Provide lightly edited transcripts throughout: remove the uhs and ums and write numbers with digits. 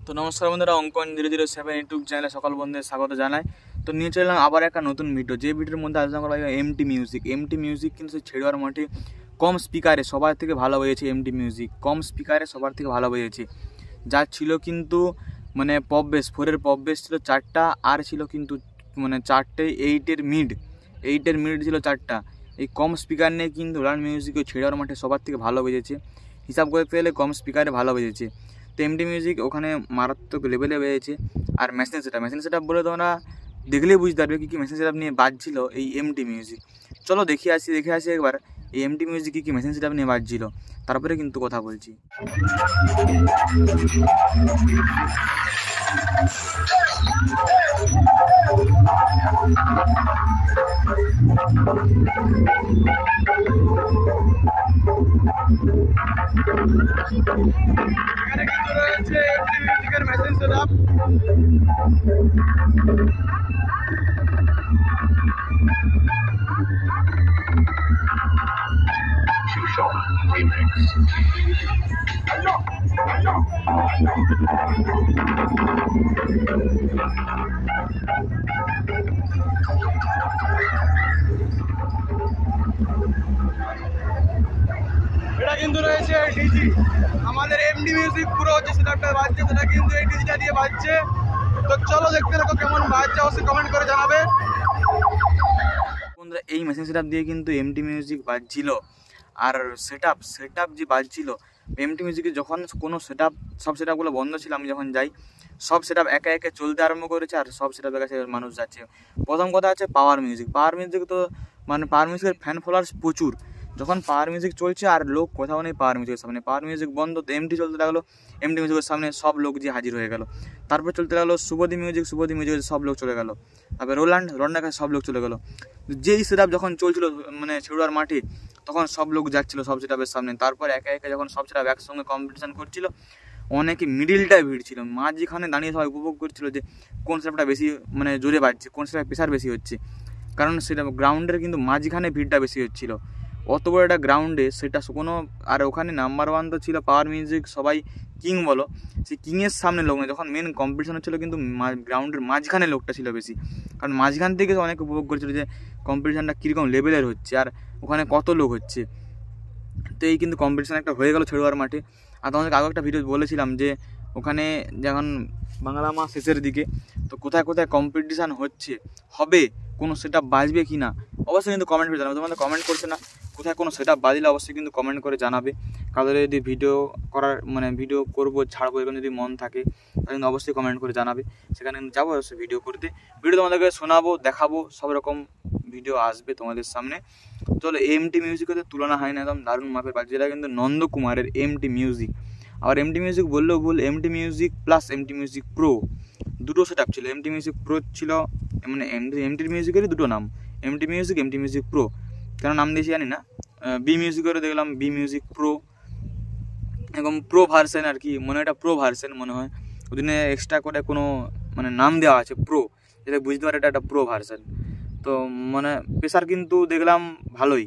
তো নমস্কার বন্ধুরা, অঙ্কন 007 ইউটিউব চ্যানেলে সকল বন্ধুদের স্বাগত জানাই। তো নিয়ে চললাম আবার একটা নতুন ভিডিও, যে ভিডিওর মধ্যে আলোচনা করা হয় এমটি মিউজিক কিন্তু সেই ছেড়ুয়ার মাঠে কম স্পিকারে সবার থেকে ভালো বেজেছে। এমটি মিউজিক কম স্পিকারে সবার থেকে ভালো বেজেছে। যা ছিল কিন্তু মানে পপ বেস, 4-এর পপ বেস ছিল 4টা, আর ছিল কিন্তু মানে 4টে 8-এর মিড ছিল 4টা। এই কম স্পিকার নিয়ে কিন্তু রোল্যান্ড মিউজিক ওই ছেড়ুয়ার মাঠে সবার থেকে ভালো বেজেছে। হিসাব করতে গেলে কম স্পিকারে ভালো বেজেছে। তো এমটি মিউজিক ওখানে মারাত্মক লেভেলে বেজেছে। আর মেশিন সেট আপ বলে তোমরা দেখলেই বুঝতে পারবে কী মেশিন সেট আপ নিয়ে বাজছিল এই এমটি মিউজিক। চলো দেখে আসি একবার এই এমটি মিউজিক কী মেশিন সেট আপ নিয়ে বাজছিল, তারপরে কিন্তু কথা বলছি। এখানে কিন্তু রয়েছে এমটি মিউজিকের মেশিন সেট আপ। এটা কিন্তু রয়েছে ডিজি, আমাদের এমডি মিউজিক পুরো যে সেটআপটা বাজছে সেটা কিন্তু এই ডিজিটা দিয়ে বাজছে। তো চলো দেখতে থাকো কেমন বাজছে, অবশ্যই কমেন্ট করে জানাবে বন্ধুরা। এই মেশিন সেটআপ দিয়ে কিন্তু এমডি মিউজিক বাজছিল। আর সেটআপ যে বাজছিল এমটি মিউজিকে, যখন কোনো সব সেটআপগুলো বন্ধ ছিল, আমি যখন যাই সব সেটআপ একে একে চলতে আরম্ভ করেছে। আর সব সেটআপের কাছে মানুষ যাচ্ছে। প্রথম কথা আছে পাওয়ার মিউজিক তো মানে পাওয়ার মিউজিকের ফ্যান ফলোয়ার্স প্রচুর। যখন পাওয়ার মিউজিক চলছে আর লোক কোথাও নেই পাওয়ার মিউজিকের সামনে, পাওয়ার মিউজিক বন্ধ, তো এমটি চলতে লাগলো। এমটি মিউজিকের সামনে সব লোক যে হাজির হয়ে গেল। তারপর চলতে লাগলো শুভদী মিউজিকের সব লোক চলে গেল। তারপরে রোল্যান্ডের কাছে সব লোক চলে গেল। যেই সেটআপ যখন চলছিল মানে ছেড়ুয়ার মাঠে, তখন সব লোক যাচ্ছিল সব সেটআপের সামনে। তারপর একে একে যখন সব সেটআপ একসঙ্গে কম্পিটিশান করছিল, অনেকে মিডিলটায় ভিড় ছিল, মাঝখানে দাঁড়িয়ে সবাই উপভোগ করছিল যে কোন সেটআপটা বেশি মানে জোরে বাজছে, কোন সেটআপে প্রেশার বেশি হচ্ছে। কারণ সেটা গ্রাউন্ডের কিন্তু মাঝখানে ভিড়টা বেশি হচ্ছিল। অত বড় একটা গ্রাউন্ডে সেটা কোনো, আর ওখানে নাম্বার 1 তো ছিল পাওয়ার মিউজিক, সবাই কিং বলো, সেই কিংয়ের সামনে লোক নেই। যখন মেন কম্পিটিশন হচ্ছিলো কিন্তু গ্রাউন্ডের মাঝখানে লোকটা ছিল বেশি, কারণ মাঝখান থেকে অনেকে উপভোগ করছিল যে কম্পিটিশানটা কীরকম লেভেলের হচ্ছে আর ওখানে কত লোক হচ্ছে। তো এই কিন্তু কম্পিটিশান একটা হয়ে গেল ছেড়ুয়ার মাঠে। আর তোমাদেরকে আগে একটা ভিডিও বলেছিলাম যে ওখানে যখন বাংলা মাস শেষের দিকে, তো কোথায় কোথায় কম্পিটিশান হবে, কোনো সেটআপ বাজবে কি না, অবশ্যই কিন্তু কমেন্ট করে জানাবে। তোমাদের কমেন্ট করছে না, কোথায় কোনো সেটআপ বাজলে অবশ্যই কিন্তু কমেন্ট করে জানাবে। কাদের যদি ভিডিও করবো ছাড়বো এরকম যদি মন থাকে তাহলে কিন্তু অবশ্যই কমেন্ট করে জানাবে। সেখানে কিন্তু যাবো অবশ্যই ভিডিও করতে, তোমাদেরকে শোনাবো, দেখাবো, সব রকম ভিডিও আসবে তোমাদের সামনে। চলো, এমটি মিউজিকের তুলনা হয় না, একদম দারুণ মাপের বাজছে। যেটা কিন্তু নন্দকুমারের এমটি মিউজিক। আবার এমটি মিউজিক বললেও ভুল, MT music plus MT music pro দুটো সেটআপ ছিল। এমটি মিউজিক প্রো ছিল, মানে এমটি মিউজিকেরই দুটো নাম, এমটি মিউজিক প্রো। কেন নাম দিয়েছি জানি না। বি মিউজিকেরও দেখলাম বি মিউজিক প্রো, এবং প্রো ভার্সন আর কি, মনে হয় এটা প্রো ভার্সন মনে হয়। ওদিনে এক্সট্রা করে কোনো মানে নাম দেওয়া আছে প্রো, যাতে বুঝতে পারে এটা একটা প্রো ভার্সন। তো মানে প্রেসার কিন্তু দেখলাম ভালোই,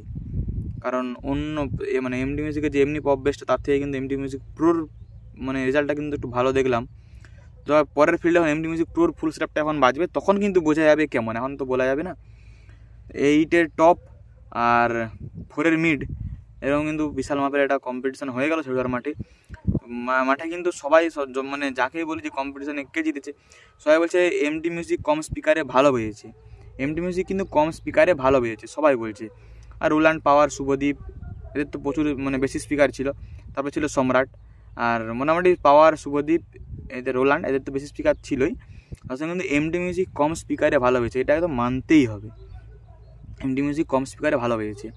কারণ অন্য মানে এমডি মিউজিকের যে এমনি পপ বেসটা, তার থেকে কিন্তু এমডি মিউজিক প্রোর মানে রেজাল্টটা কিন্তু একটু ভালো দেখলাম। তো পরের ফিল্ডে যখন এমডি মিউজিক প্রোর ফুল সেটআপটা এখন বাজবে, তখন কিন্তু বোঝা যাবে কেমন, এখন তো বলা যাবে না। 8-এর টপ আর 4-এর মিড, এরকম কিন্তু বিশাল মাপের একটা কম্পিটিশান হয়ে গেল ছেড়ুয়ার মাঠে কিন্তু সবাই মানে যাকেই বলি যে কম্পিটিশানে কে জিতেছে, সবাই বলছে এমটি মিউজিক কম স্পিকারে ভালো বেজেছে। এমটি মিউজিক কিন্তু কম স্পিকারে ভালো বেজেছে সবাই বলছে। আর রোল্যান্ড, পাওয়ার, শুভদীপ, এদের তো প্রচুর মানে বেশি স্পিকার ছিল। তারপর ছিল সম্রাট, আর মোটামুটি পাওয়ার, শুভদীপ, এদের রোল্যান্ড, এদের তো বেশি স্পিকার ছিলই। আসলে কিন্তু এমটি মিউজিক কম স্পিকারে ভালো হয়েছে, এটা একদম মানতেই হবে। এমটি মিউজিক কম স্পিকারে ভালো হয়েছে।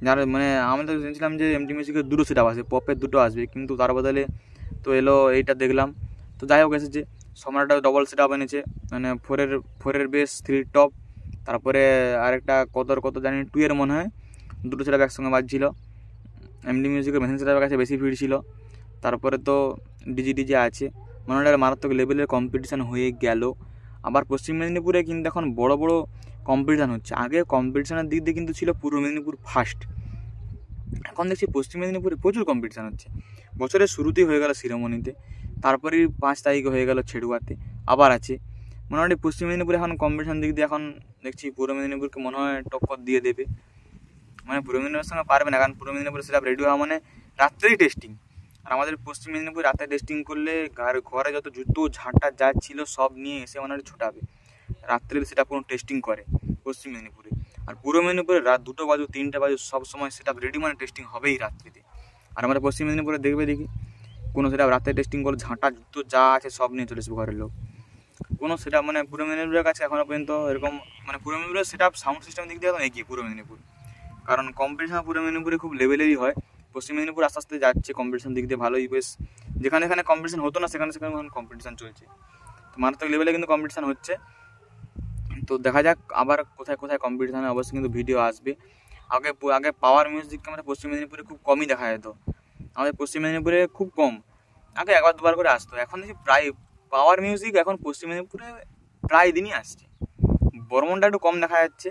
যার মানে আমরা তো জেনেছিলাম যে এমটি মিউজিকের দুটো সেটআপ আসবে, পপের দুটো আসবে, কিন্তু তার বদলে তো এলো এইটা দেখলাম। তো যাই হোক, এসেছে সম্রাটটা ডবল সেটআপ এনেছে, মানে 4-এর বেস, 3 টপ, তারপরে আরেকটা কত জানি 2-এর মনে হয়, দুটো সেটআপ একসঙ্গে বাজছিল। এমডি মিউজিকের মেশিন সেটআপের কাছে বেশি ভিড় ছিল। তারপরে তো ডিজি আছে, মনে হয় মারাত্মক লেভেলের কম্পিটিশান হয়ে গেল। আবার পশ্চিম মেদিনীপুরে কিন্তু এখন বড় কম্পিটিশান হচ্ছে। আগে কম্পিটিশানের দিক দিয়ে কিন্তু ছিল পূর্ব মেদিনীপুর ফার্স্ট, এখন দেখছি পশ্চিম মেদিনীপুরে প্রচুর কম্পিটিশান হচ্ছে। বছরের শুরুতেই হয়ে গেল শিরোমণিতে। তারপরেই 5 তারিখে হয়ে গেল ছেড়ুয়াতে আবার আছে। মোটামুটি পশ্চিম মেদিনীপুরে এখন কম্পিটিশন দিক দিয়ে এখন দেখছি পূর্ব মেদিনীপুরকে মনে হয় টক্কর দিয়ে দেবে, মানে পূর্ব মেদিনীপুরের সঙ্গে পারবে না, কারণ পূর্ব মেদিনীপুরে সেটা রেডি হওয়া মানে রাত্রেই টেস্টিং, আর আমাদের পশ্চিম মেদিনীপুর রাতে টেস্টিং করলে ঘরে যত জুতো ঝাঁটা যা ছিল সব নিয়ে এসে মানে ছোটাবে, রাত্রে সেটা কোনো টেস্টিং করে পশ্চিম মেদিনীপুরে। আর পূর্ব মেদিনীপুরে রাত 2টো বাজু 3টে বাজু সব সময় সেটা রেডি, মানে টেস্টিং হবেই রাত্রিতে। আর আমাদের পশ্চিম মেদিনীপুরে দেখি কোনো সেটা রাতে টেস্টিং করে ঝাঁটা জুতো যা আছে সব নিয়ে চলে আসবে ঘরের লোক। কোনো সেটা মানে পূর্ব মেদিনীপুরের কাছে এখনও পর্যন্ত এরকম, মানে পূর্ব মেদিনীপুরের সেটা সাউন্ড সিস্টেম দিক দিয়ে একদম এগিয়ে পূর্ব মেদিনীপুর, কারণ কম্পিটিশন পূর্ব মেদিনীপুরে খুব লেভেলেরই হয়। পশ্চিম মেদিনীপুর আস্তে আস্তে যাচ্ছে কম্পিটিশন দিক দিয়ে ভালোই, বেশ যেখানে কম্পিটিশন হতো না সেখানে কম্পিটিশন চলছে, তো মারাত্মক লেভেলে কিন্তু কম্পিটিশন হচ্ছে। তো দেখা যাক আবার কোথায় কম্পিটিশন হয়, অবশ্যই কিন্তু ভিডিও আসবে। আগে পাওয়ার মিউজিককে আমাদের পশ্চিম মেদিনীপুরে খুব কমই দেখা যেত, আমাদের পশ্চিম মেদিনীপুরে খুব কম, আগে 1-2বার করে আসতো। এখন দেখি প্রায় পাওয়ার মিউজিক এখন পশ্চিম মেদিনীপুরে প্রায় দিনই আসছে। বর্মনটা একটু কম দেখা যাচ্ছে,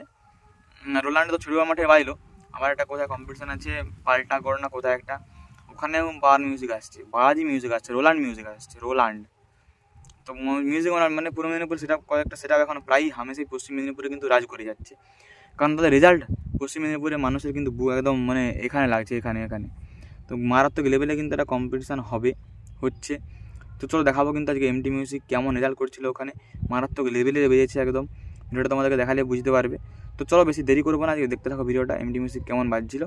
রোলান্ড তো ছেড়ুয়া মাঠে বাজলো, আবার একটা কোথায় কম্পিটিশন আছে পাল্টা গড় না কোথায় একটা, ওখানেও পাওয়ার মিউজিক আসছে, বাজি মিউজিক আসছে, রোলান্ড মিউজিক আসছে, রোলান্ড। তো মিউজিক মানে পূর্ব মেদিনীপুর সেটা কয়েকটা সেটা এখন প্রায় হামেশাই পশ্চিম মেদিনীপুরে কিন্তু রাজ করে যাচ্ছে, কারণ তাদের রেজাল্ট পশ্চিম মেদিনীপুরে মানুষের কিন্তু একদম মানে এখানে লাগছে, এখানে তো মারাত্মক লেভেলে কিন্তু একটা কম্পিটিশান হচ্ছে। তো চলো দেখাবো কিন্তু আজকে এমটি মিউজিক কেমন রেজাল্ট করছিল ওখানে, মারাত্মক লেভেলে বেরিয়েছে একদম, ভিডিওটা তোমাদেরকে দেখালে বুঝতে পারবে। তো চলো বেশি দেরি করবো না, আজকে দেখতে থাকো ভিডিওটা এমটি মিউজিক কেমন বাজছিল।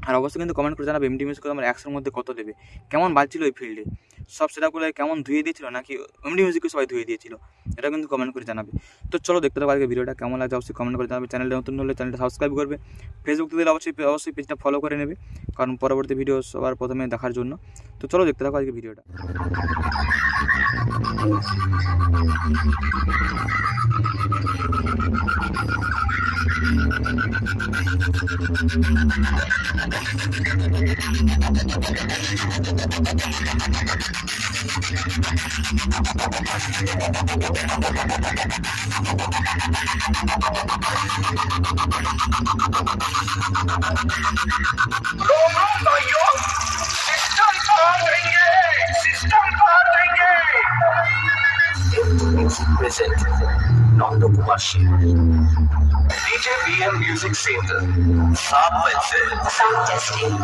আর অবশ্যই কিন্তু কমেন্ট করে জানাবে এমটি মিউজিক আমার 100-এর মধ্যে কত দেবে, কেমন বাজছিল ওই ফিল্ডে, সব সেটাগুলো কেমন ধুয়ে দিয়েছিল নাকি এমটি মিউজিককে সবাই ধুয়ে দিয়েছিল, এটা কিন্তু কমেন্ট করে জানাবে। তো চলো দেখতে থাকো আজকে ভিডিওটা কেমন লাগছে, অবশ্যই কমেন্ট করে জানাবে। চ্যানেলটা নতুন হলে চ্যানেলটা সাবস্ক্রাইব করবে, ফেসবুক থেকে অবশ্যই পেজটা ফলো করে নেবে, কারণ পরবর্তী ভিডিও সবার প্রথমে দেখার জন্য। তো চলো দেখতে থাকো আজকে ভিডিওটা। Present Nando Kumar Singh DJ BM Music Center Sound testing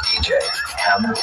DJ MX